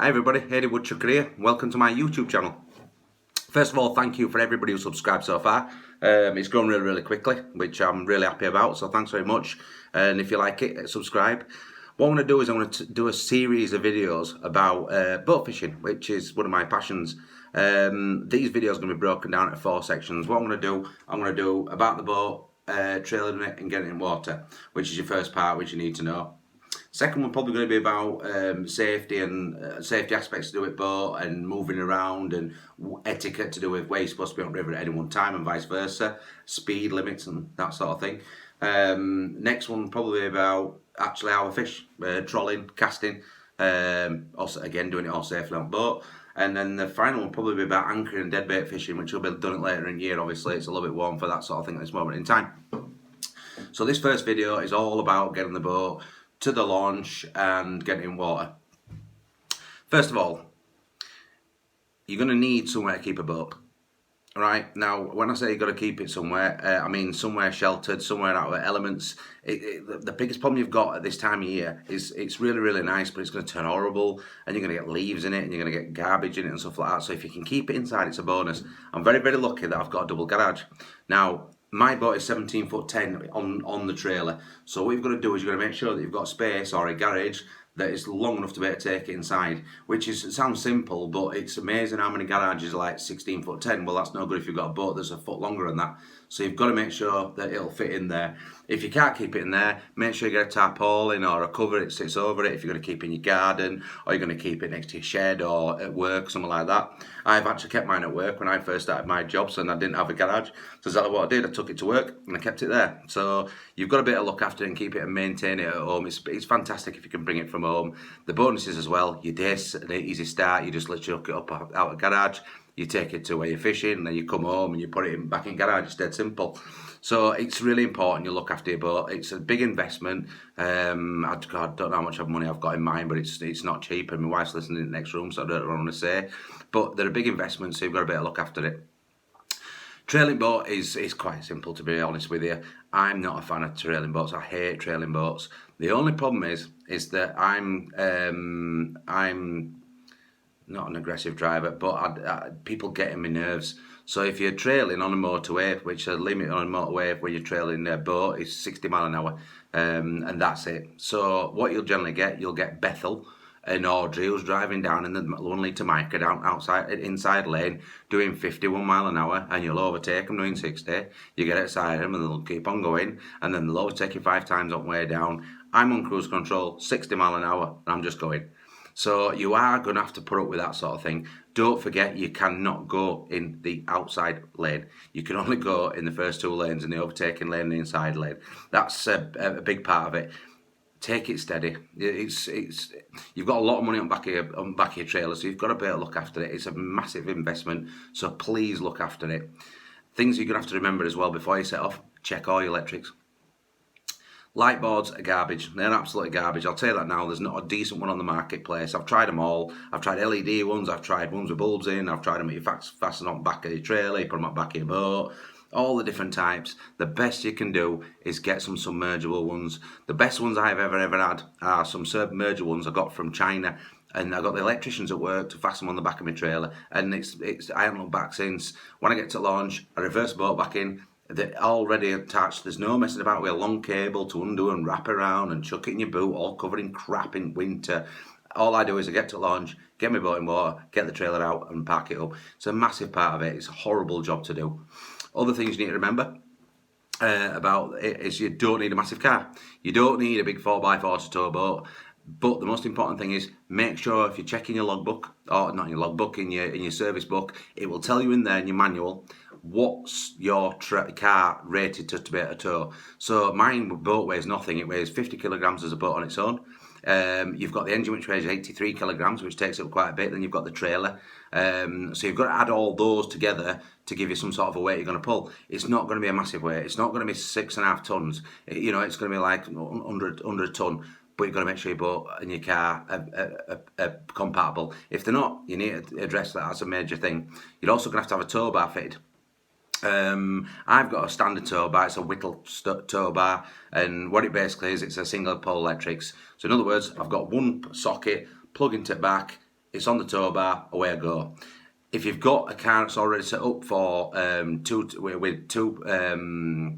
Hi everybody, Eddie Woodchucker here. Welcome to my YouTube channel. First of all, thank you for everybody who subscribed so far. It's grown really quickly, which I'm really happy about, so thanks very much. And if you like it, subscribe. What I'm going to do is I'm going to do a series of videos about boat fishing, which is one of my passions. These videos are going to be broken down into 4 sections. What I'm going to do about the boat, trailing it and getting it in water, which is your first part, which you need to know. Second one probably going to be about safety and safety aspects to do with boat and moving around and etiquette to do with where you're supposed to be on river at any one time and vice versa, speed limits and that sort of thing. Next one probably about actually how I fish, trolling, casting, also again doing it all safely on boat. And then the final one probably be about anchoring and deadbait fishing, which will be done later in the year. Obviously, it's a little bit warm for that sort of thing at this moment in time. So this first video is all about getting the boat to the launch and getting in water. First of all, you're going to need somewhere to keep a boat. Right, now when I say you've got to keep it somewhere, I mean somewhere sheltered, somewhere out of the elements. The biggest problem you've got at this time of year is it's really nice, but it's going to turn horrible and you're going to get leaves in it and you're going to get garbage in it and stuff like that. So if you can keep it inside, it's a bonus. I'm very lucky that I've got a double garage. Now, my boat is 17 foot 10 on the trailer. So what you've got to do is you've got to make sure that you've got space or a garage that is long enough to be able to take it inside, which sounds simple, but it's amazing how many garages are like 16 foot 10. Well, that's no good if you've got a boat that's a foot longer than that. So you've got to make sure that it'll fit in there. If you can't keep it in there, make sure you get a tarpaulin or a cover that sits over it if you're going to keep it in your garden or you're going to keep it next to your shed or at work, something like that. I've actually kept mine at work when I first started my jobs and I didn't have a garage. So exactly what I did, I took it to work and I kept it there. So you've got to be able to look after it and keep it and maintain it at home. It's fantastic if you can bring it from home. The bonuses as well, your day's an easy start. You just literally hook it up out of garage. You take it to where you're fishing, and then you come home and you put it back in garage. It's dead simple. So it's really important you look after your boat. It's a big investment. I don't know how much money I've got in mind, but it's not cheap. And my wife's listening in the next room, so I don't want to say. But they're a big investment, so you've got to be able to look after it. Trailing boat is quite simple, to be honest with you. I'm not a fan of trailing boats. I hate trailing boats. The only problem is that I'm not an aggressive driver, but people get in my nerves. So if you're trailing on a motorway, which a limit on a motorway when you're trailing a boat is 60 mile an hour, and that's it. So what you'll get Bethel and Audrey who's driving down in the 1 litre Mica down inside lane doing 51 mile an hour, and you'll overtake them doing 60. You get outside them and they'll keep on going, and then they'll overtake you 5 times on the way down. I'm on cruise control, 60 mile an hour, and I'm just going. So you are going to have to put up with that sort of thing. Don't forget, you cannot go in the outside lane. You can only go in the first 2 lanes, in the overtaking lane and the inside lane. That's a big part of it. Take it steady. You've got a lot of money on back of your trailer, so you've got to be able to look after it. It's a massive investment, so please look after it. Things you're going to have to remember as well before you set off: check all your electrics. Light boards are garbage. They're absolutely garbage. I'll tell you that now. There's not a decent one on the marketplace. I've tried them all. I've tried LED ones. I've tried ones with bulbs in. I've tried them that you fasten on the back of your trailer. You put them on the back of your boat. All the different types. The best you can do is get some submergible ones. The best ones I've ever had are some submergible ones I got from China. And I got the electricians at work to fasten them on the back of my trailer. And I haven't looked back since. When I get to launch, I reverse the boat back in. They're already attached. There's no messing about with a long cable to undo and wrap around and chuck it in your boot, all covered in crap in winter. All I do is I get to launch, get my boat in water, get the trailer out and park it up. It's a massive part of it. It's a horrible job to do. Other things you need to remember about it is you don't need a massive car. You don't need a big 4x4 to tow boat. But the most important thing is make sure if you're checking your logbook, or not your logbook, in your service book, it will tell you in there in your manual what's your car rated to be able to tow. So mine boat weighs nothing. It weighs 50 kilograms as a boat on its own. You've got the engine, which weighs 83 kilograms, which takes up quite a bit. Then you've got the trailer. So you've got to add all those together to give you some sort of a weight you're going to pull. It's not going to be a massive weight. It's not going to be 6.5 tons. It's going to be like 100 ton. But you've got to make sure your boat and your car are compatible. If they're not, you need to address that as a major thing. You're also going to have a tow bar fitted. I've got a standard tow bar. It's a Whittle tow bar, and what it basically is, it's a single pole electrics. So in other words, I've got one socket, plug into the back, it's on the tow bar, away I go. If you've got a car that's already set up for two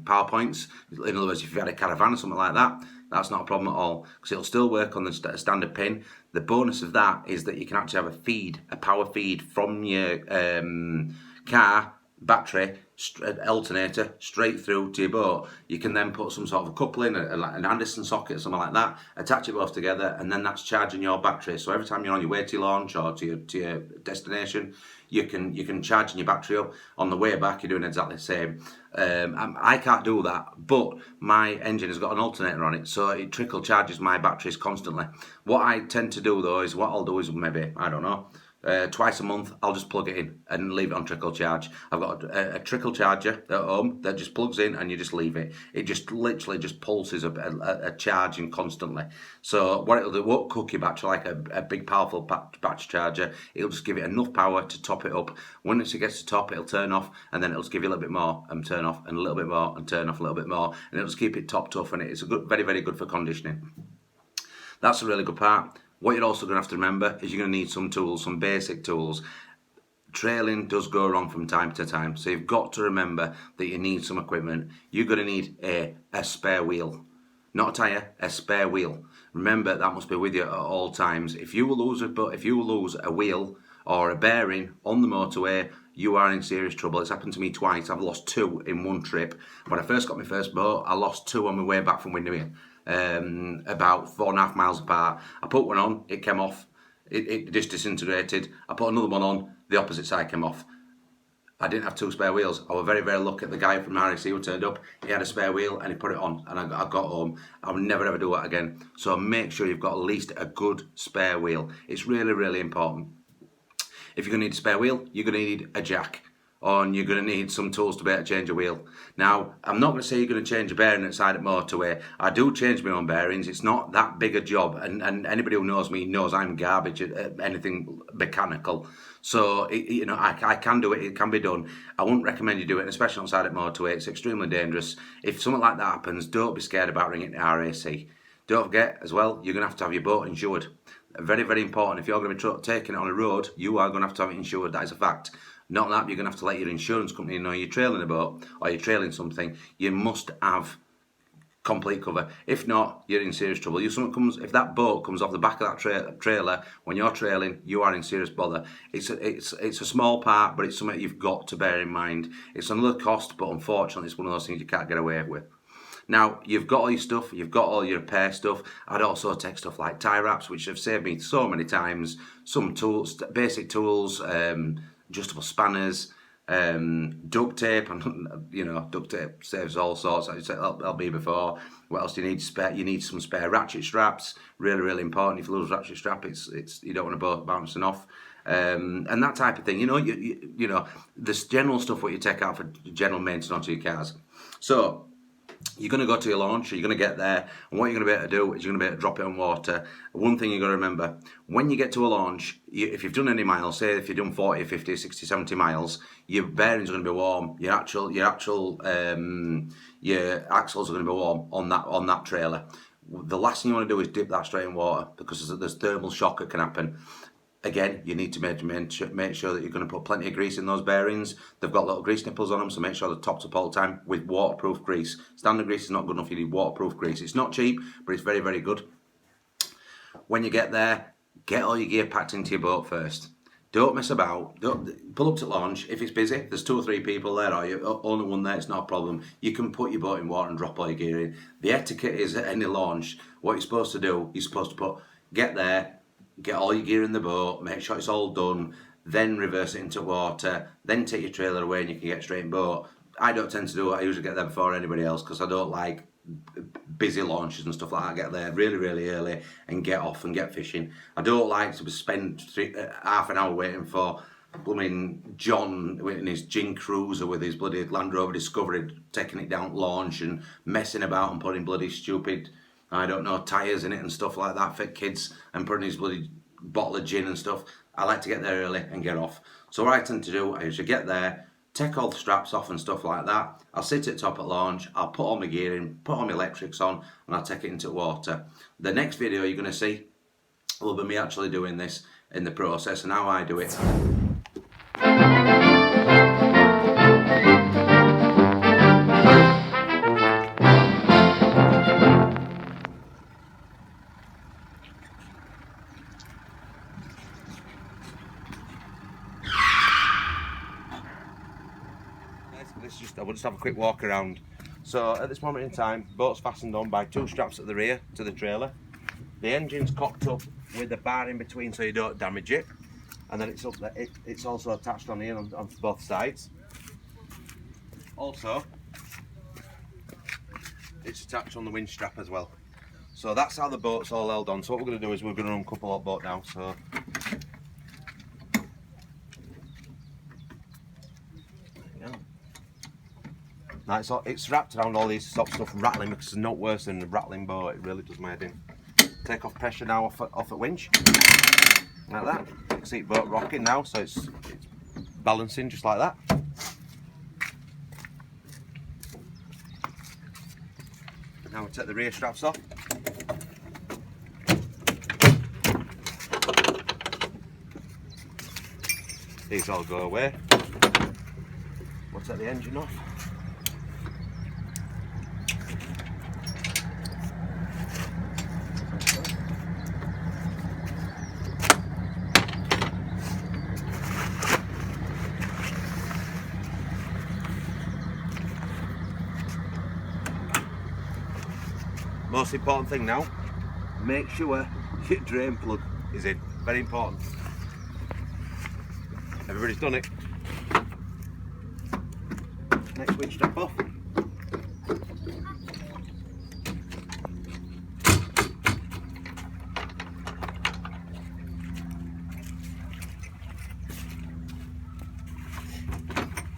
power points, in other words, if you had a caravan or something like that, that's not a problem at all, because it'll still work on the standard pin. The bonus of that is that you can actually have a power feed from your car battery alternator straight through to your boat. You can then put some sort of a coupling, an Anderson socket or something like that, attach it both together, and then that's charging your battery. So every time you're on your way to your launch or to your destination, you can charge your battery up. On the way back, you're doing exactly the same. I can't do that, but my engine has got an alternator on it, so it trickle charges my batteries constantly. What I tend to do though is, what I'll do is maybe, I don't know, twice a month, I'll just plug it in and leave it on trickle charge. I've got a trickle charger at home that just plugs in and you just leave it. It just literally just pulses a charging constantly. So what it'll do, it won't cook your battery like a big powerful battery charger. It'll just give it enough power to top it up. Once it gets to top, it'll turn off, and then it'll just give you a little bit more and turn off, and a little bit more and turn off a little bit more, and it'll just keep it topped up, and it's very, very good for conditioning. That's a really good part. What you're also going to have to remember is you're going to need some tools, some basic tools. Trailing does go wrong from time to time, so you've got to remember that you need some equipment. You're going to need a spare wheel. Not a tyre, a spare wheel. Remember, that must be with you at all times. If you lose a wheel or a bearing on the motorway, you are in serious trouble. It's happened to me twice. I've lost two in one trip. When I first got my first boat, I lost two on my way back from Windermere. About 4.5 miles apart. I put one on, it came off, it just disintegrated. I put another one on, the opposite side came off. I didn't have two spare wheels. I was very, very lucky. The guy from RAC who turned up, he had a spare wheel and he put it on, and I got home. I'll never ever do that again. So make sure you've got at least a good spare wheel. It's really, really important. If you're going to need a spare wheel, you're going to need a jack, and you're going to need some tools to be able to change a wheel. Now, I'm not going to say you're going to change a bearing outside at motorway. I do change my own bearings. It's not that big a job, and anybody who knows me knows I'm garbage at anything mechanical. So, I can do it. It can be done. I wouldn't recommend you do it, especially outside at motorway. It's extremely dangerous. If something like that happens, don't be scared about ringing the RAC. Don't forget, as well, you're going to have your boat insured. Very, very important. If you're going to be taking it on a road, you are going to have it insured. That is a fact. Not that you're going to have to let your insurance company know you're trailing a boat or you're trailing something. You must have complete cover. If not, you're in serious trouble. If that boat comes off the back of that trailer when you're trailing, you are in serious bother. It's a small part, but it's something you've got to bear in mind. It's another cost, but unfortunately, it's one of those things you can't get away with. Now, you've got all your stuff, you've got all your repair stuff. I'd also take stuff like tie wraps, which have saved me so many times. Some tools, basic tools, adjustable spanners, duct tape, and duct tape saves all sorts. That'll be before. What else do you need? You need some spare ratchet straps. Really, really important. If you lose a ratchet strap, it's you don't want a boat bouncing off. And that type of thing. This general stuff what you take out for general maintenance onto your cars. So you're going to go to your launch, you're going to get there, and what you're going to be able to do is you're going to be able to drop it in water. One thing you've got to remember, when you get to a launch, if you've done any miles, say if you've done 40, 50, 60, 70 miles, your bearings are going to be warm, your axles are going to be warm on that trailer. The last thing you want to do is dip that straight in water, because there's thermal shock that can happen. Again, you need to make sure that you're going to put plenty of grease in those bearings. They've got little grease nipples on them, so make sure they're topped up all the time with waterproof grease. Standard grease is not good enough. You need waterproof grease. It's not cheap, but it's very, very good. When you get there, get all your gear packed into your boat first. Don't mess about. Don't pull up to launch. If it's busy, there's 2 or 3 people there, or you're only one there, it's not a problem. You can put your boat in water and drop all your gear in. The etiquette is at any launch, what you're supposed to do, get there, get all your gear in the boat, make sure it's all done, then reverse it into water, then take your trailer away and you can get straight in boat. I don't tend to do it. I usually get there before anybody else, because I don't like busy launches and stuff like that. I get there really, really early and get off and get fishing. I don't like to spend half an hour waiting for blooming John in his Gin Cruiser with his bloody Land Rover Discovery, taking it down launch and messing about and putting bloody stupid, tyres in it and stuff like that for kids, and putting his bloody bottle of gin and stuff. I like to get there early and get off. So what I tend to do is get there, take all the straps off and stuff like that. I'll sit at the top at launch, I'll put all my gear in, put all my electrics on, and I'll take it into water. The next video you're going to see will be me actually doing this. in the process and how I do it. I will just have a quick walk around. So at this moment in time, boat's fastened on by 2 straps at the rear to the trailer. The engine's cocked up with a bar in between so you don't damage it, and then it's up there. It's also attached on here on both sides. Also, it's attached on the winch strap as well. So that's how the boat's all held on. So what we're going to do is we're going to uncouple that boat now. So. Now it's wrapped around all these stop stuff rattling, because it's not worse than a rattling boat. It really does my head in. Take off pressure now off the winch, like that. You can see the boat rocking now, so it's balancing just like that. Now we'll take the rear straps off. These all go away. We'll take the engine off. Most important thing now, make sure your drain plug is in. Very important. Everybody's done it. Next winch strap off.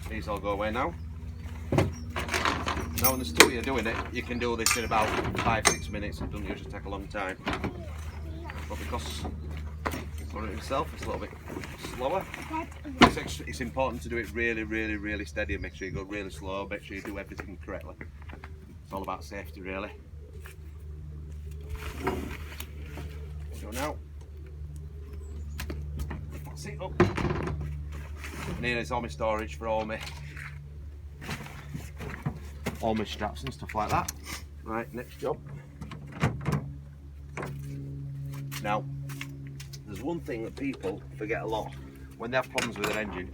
These all go away now. Now when there's 2 of you doing it, you can do this in about 5-6 minutes. It doesn't usually take a long time. But because running it yourself, it's a little bit slower. It's important to do it really steady and make sure you go really slow, make sure you do everything correctly. It's all about safety really. So now, that's it up. And here is all my storage for all my straps and stuff like that. Right, next job. Now, there's one thing that people forget a lot when they have problems with their engine,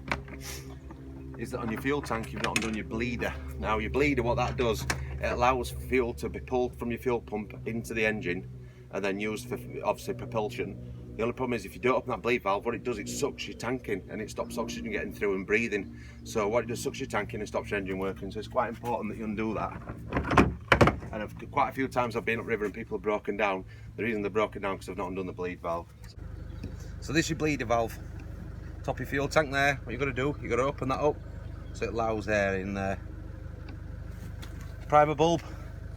is that on your fuel tank you've not undone your bleeder. Now your bleeder, what that does, it allows fuel to be pulled from your fuel pump into the engine and then used for obviously propulsion. The only problem is if you don't open that bleed valve, what it does, it sucks your tank in and it stops oxygen getting through and breathing. So what it does, sucks your tank in and stops your engine working. So it's quite important that you undo that. And quite a few times I've been upriver and people have broken down. The reason they're broken down because I've not undone the bleed valve. So this is your bleeder valve. Top of your fuel tank there. What you've got to do, you've got to open that up so it allows air in there. Primer bulb,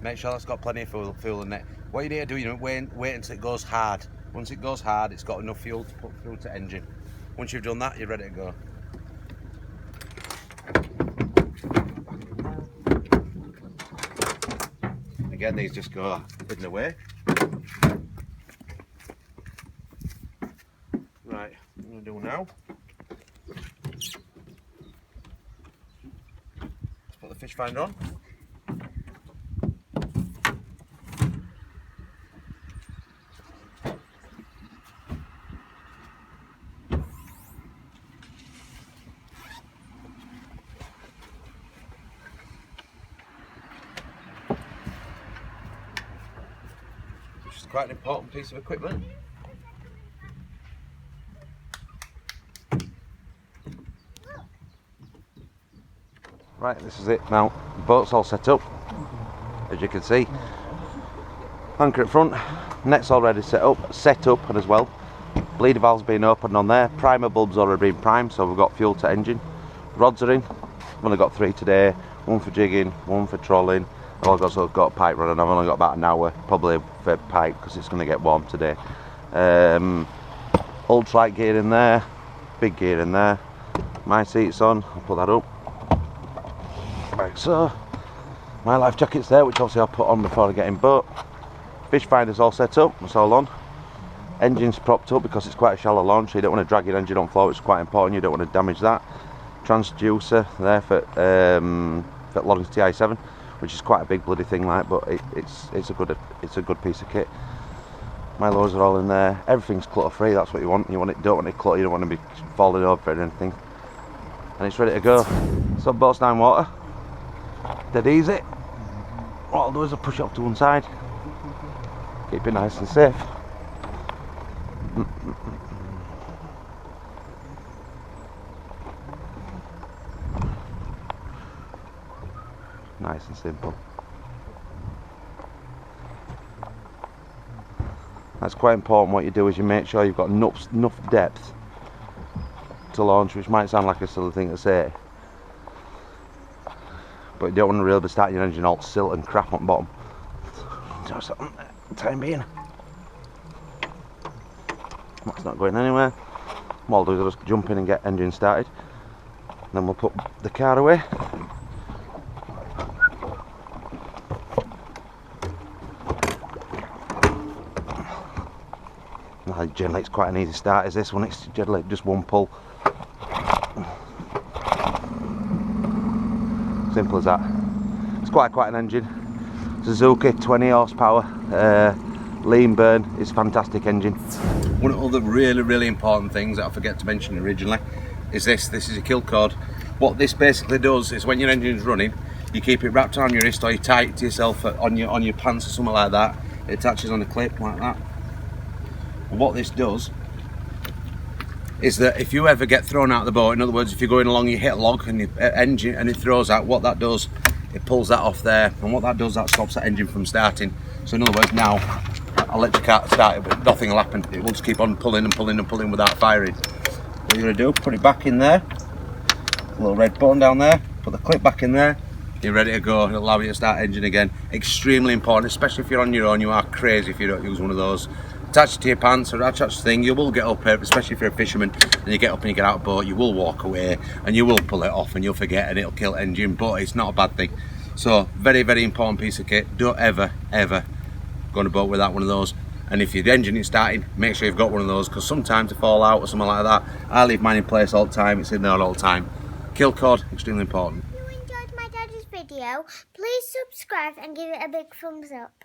make sure that's got plenty of fuel in it. What you need to do, you know, wait until it goes hard. Once it goes hard, it's got enough fuel to put through to engine. Once you've done that, you're ready to go. Again, these just go hidden away. Right, what I'm going to do now, let's put the fish finder on. Which is quite an important piece of equipment. Right, this is it now. The boat's all set up, as you can see. Anchor at front, net's already set up as well. Bleeder valve's been opened on there. Primer bulb's already been primed, so we've got fuel to engine. Rods are in. I've only got 3 today. 1 for jigging, 1 for trolling. I've also got pipe running. I've only got about an hour probably for pipe because it's going to get warm today. Ultralight gear in there, big gear in there. My seat's on. I'll put that up. Like so. My life jacket's there, which obviously I'll put on before I get in boat. Fish finder's all set up, it's all on. Engine's propped up because it's quite a shallow launch, so you don't want to drag your engine on floor, which is quite important. You don't want to damage that. Transducer there for Lawrence TI7, which is quite a big bloody thing, like, but it's a good piece of kit. My lures are all in there. Everything's clutter free. That's what you want. Don't want it clutter. You don't want to be falling over or anything. And it's ready to go. Sub boat's down water. Dead easy. What I'll do is I'll push it up to one side. Keep it nice and safe. Nice and simple. That's quite important. What you do is you make sure you've got enough depth to launch, which might sound like a silly thing to say, but you don't want to really be starting your engine all silt and crap on bottom. Just time being. That's not going anywhere. What I'll do is just jump in and get engine started. Then we'll put the car away. Generally it's quite an easy start as this one, it's generally just one pull. Simple as that. It's quite an engine. Suzuki 20 horsepower, lean burn. It's a fantastic engine. One of the really important things that I forget to mention originally is this is a kill cord. What this basically does is when your engine's running, you keep it wrapped around your wrist or you tie it to yourself on your pants or something like that. It attaches on a clip like that. And what this does is that if you ever get thrown out of the boat, in other words, if you're going along, you hit a log and your engine and it throws out, what that does, it pulls that off there, and what that does, that stops that engine from starting. So in other words, now I'll let your car start it, but nothing will happen. It will just keep on pulling and pulling and pulling without firing. What you're going to do, put it back in there, a little red button down there, put the clip back in there, you're ready to go. It'll allow you to start engine again. Extremely important, especially if you're on your own. You are crazy if you don't use one of those. Attach it to your pants or attach the thing. You will get up, especially if you're a fisherman and you get up and you get out of boat, you will walk away and you will pull it off and you'll forget and it'll kill engine, but it's not a bad thing. So very important piece of kit. Don't ever go on a boat without one of those. And if your engine is starting, make sure you've got one of those, because sometimes they fall out or something like that. I leave mine in place all the time. It's in there all the time. Kill cord, extremely important. If you enjoyed my daddy's video, please subscribe and give it a big thumbs up.